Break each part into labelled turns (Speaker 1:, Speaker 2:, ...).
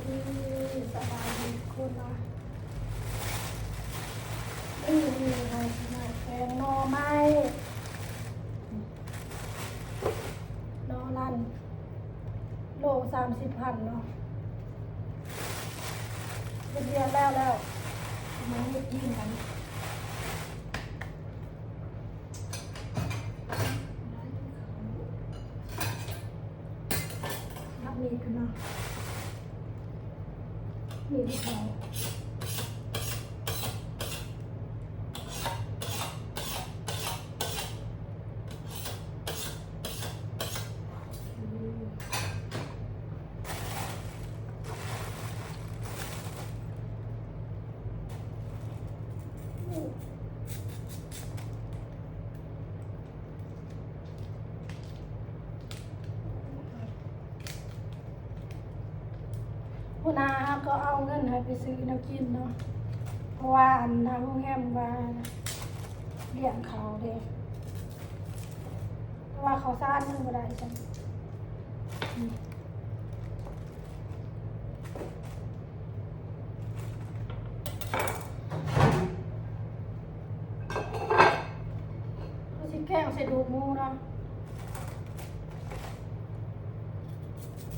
Speaker 1: ดีสบายดีคุณเนาะนี่ค่ะมาแกงหน่อไม้หน่อลั่นโล30,000เนาะเป็นเดือนแล้วมาให้กินกันรับมีกันเนาะมีที่เขาคุณอาก็เอาเงินให้ไปซื้อแนวกินเนาะเพราะว่าอันทางโรงแรมว่าเลี้ยงเขาเด้เพราะว่าเขาซ่านมันบ่ได้ใช่ไหมเขาสิแกล้งใส่ดูกหมูเนาะ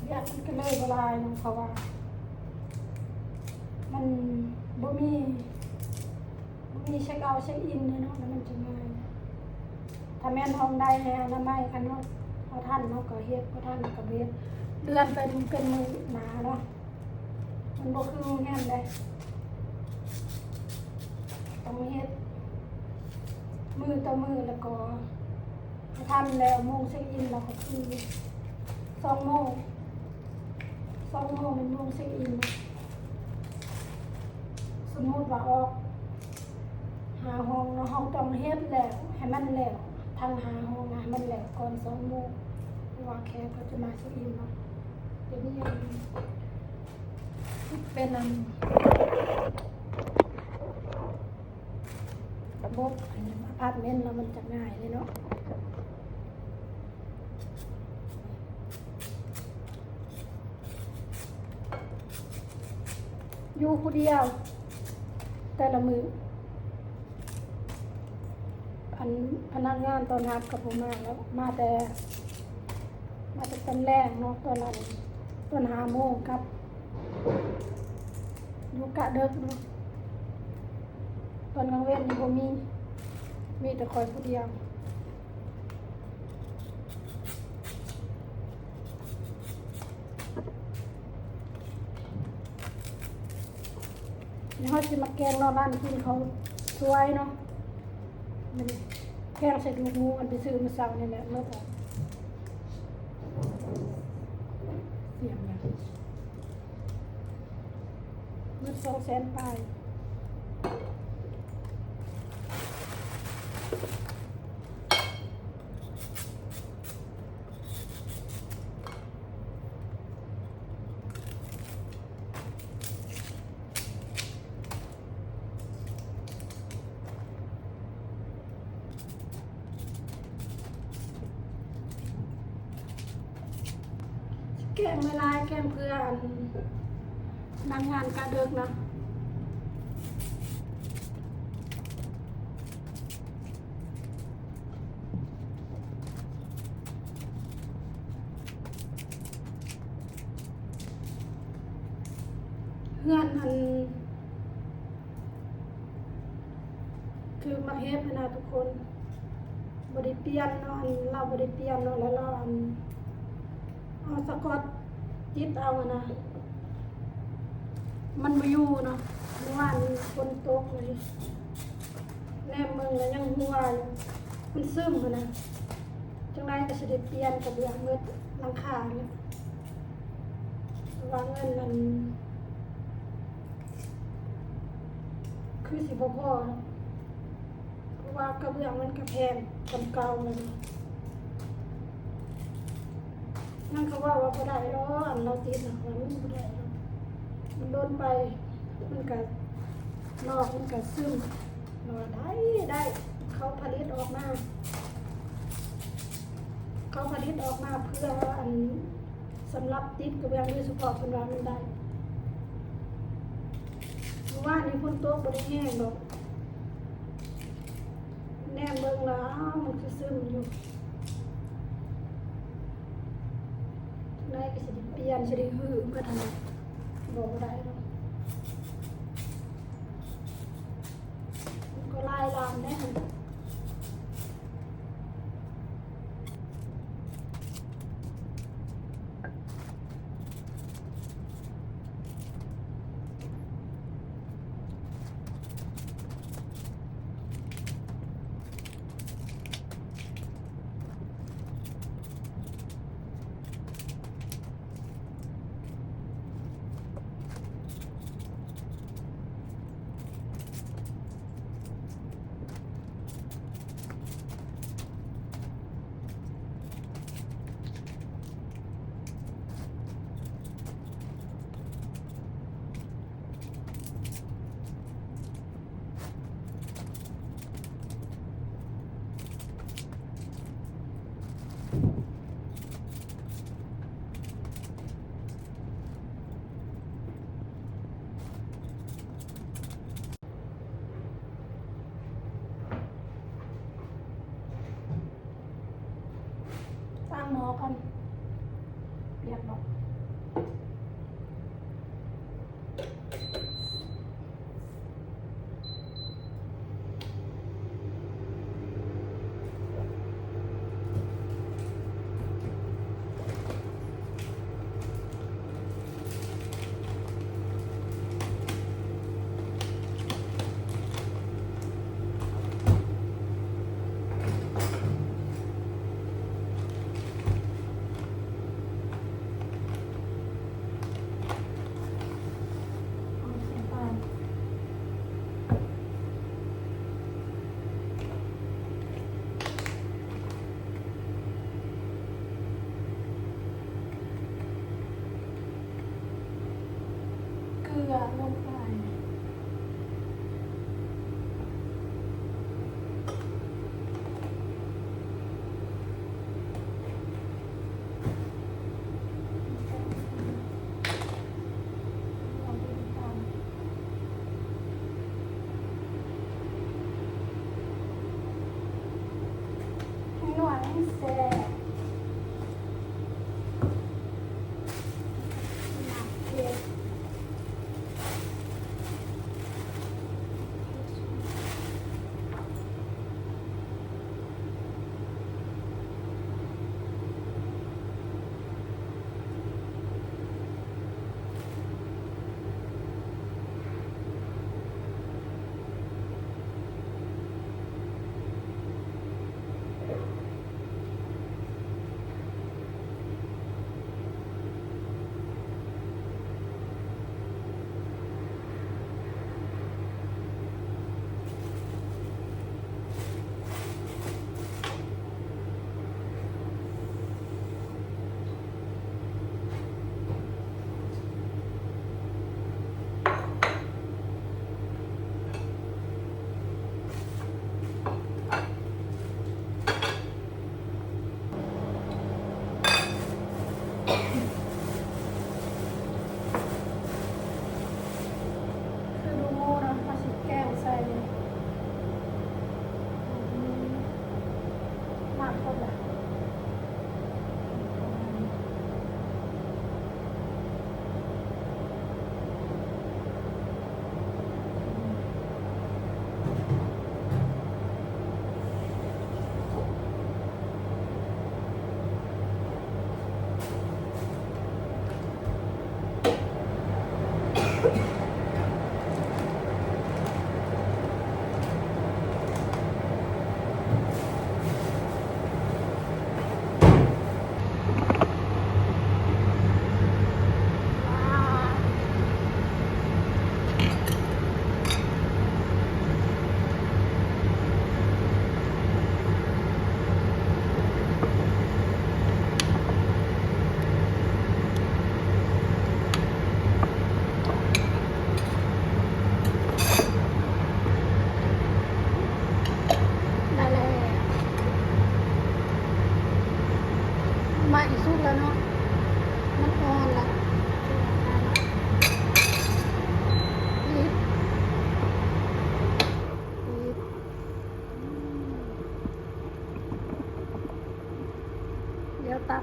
Speaker 1: เรียกมันก็เลยละลายเนาะเพราะว่ามันบ่มีเช็คเอาท์เช็คอินเลยเนาะแล้วมันจะง่ายถ้าแม่นห้องได้ให้อนามัยกันเนาะเอาท่านเนาะก็เฮ็ดเอาท่านก็เฮ็ดเดือนเป็นมือหนาเนาะมันบ่คือโรงแรมได้ต้องเฮ็ดมือต่อมือแล้วก็เอาท่านแล้วโมงเช็คอินแล้วก็คือ2 โมงเป็นโมงเช็คอินสมมติว่าออกหาห้องเนาะห้องต้องเฮ็ดแล้วให้มันแล้วทางหาห้องนะมันแล้วก่อน2 โมงเพราะว่าแขกก็จะมาเช็คอินเนาะเดี๋ยวนี้ยังเป็นระบบอพาร์ตเมนต์แล้วมันจะง่ายเลยเนาะอยู่ผู้เดียวแต่ละมือพนักงานตอนนัดกับผมมาแล้วมาแต่ตอนแรกเนาะตอนนั้นตอน5 โมงครับอยู่กะเดิกเนาะตอนกลางเว้นนี่บ่มีแต่คอยผู้เดียวนี่เขาสิมาแกงเนาะร้านกินเขาสวยเนาะมันแกงใส่ดูกหมูอันไปซื้อมาสั่งนี่แหละเมื่อก่อนเสียงเนี่ยเมื่อ200,000 ปลายแกงไม่ลายแกงเพื่อนนางงานกะเดิกเนาะเพื่อนมันคือมาเฮ็ดนะทุกคนบริเปลี่ยนเนาะเราบริเปลี่ยนเนาะแล้วเราเอาสกอตติดเอานะมันมาอยู่เนาะเมื่อวานฝนตกเลยแนมเมืองแล้วยังหัวอยู่มันซึมนะจังไรก็จะได้เปลี่ยนกับอย่างเงินหลังคาเนี่ยวางเงินมันคือสิบ่พอเนาะเพราะว่ากระเบื้องมันกระแพงกันเก่าเลยนั่นเขาว่าบ่ได้หรอกอันเราติดนะว่ามันบ่ได้หรอกมันโดนไปมันก็นอกมันก็ซึมได้เขาผลิตออกมาเพื่ออันสำหรับติดกระเบื้องโดยเฉพาะเป็นว่ามันได้ ว่านี่ฝนตกบ่ได้แห้งดอกแนมเบิ่งแล้วอ้าวมันคือซึมอยู่ได้ก็สิได้เปลี่ยนสิได้หื้อมันก็ทำบอกบ่ได้หรอกมันก็ลายลามได้หั่นสร้างหมอกันเรียกบอกเอาเสียไปเกลือลงไปเอาไปตามให้หน่อยให้แซ่บหนักเผ็ด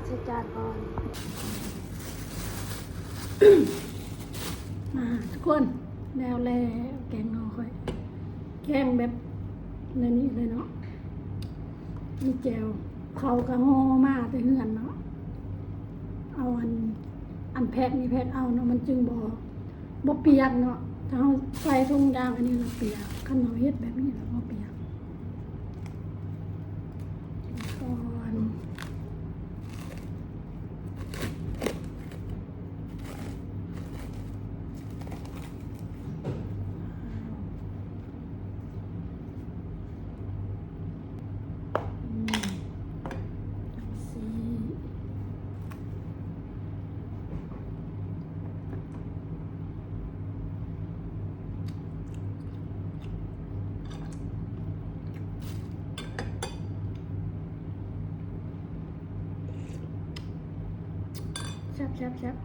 Speaker 1: ใส่จานก่อน มาทุกคนแล้วแกงนอค่อยแกงแบบในนี้เลยเนาะมีแจวเขากระห่อมาแต่เหือนเนาะเอาอันแพ็คนี่แพ็คเอาเนาะมันจึงบ่เปียกเนาะถ้าเราใส่ถุงยางอันนี้เราเปียกคันเราเฮ็ดแบบนี้เราบ่เปียกก่อนสี แซ่บ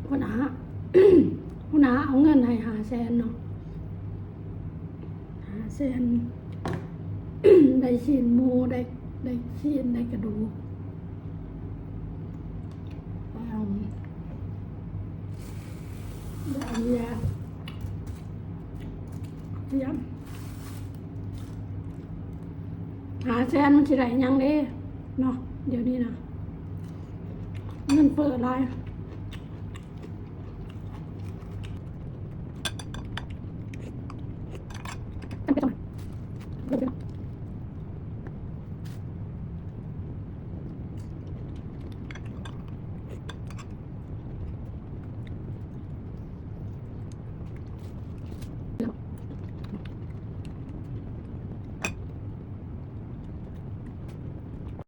Speaker 1: หัวหน้า หัวหน้าเอาเงินให้500,000เนาะ500,000 ได้ชิ้นหมูได้ชิ้นได้กระดูกได้ยาเยี่ยม500,000มันสิได้หยังเด้เนาะเดี๋ยวนี้นะเงินเปิดหลาย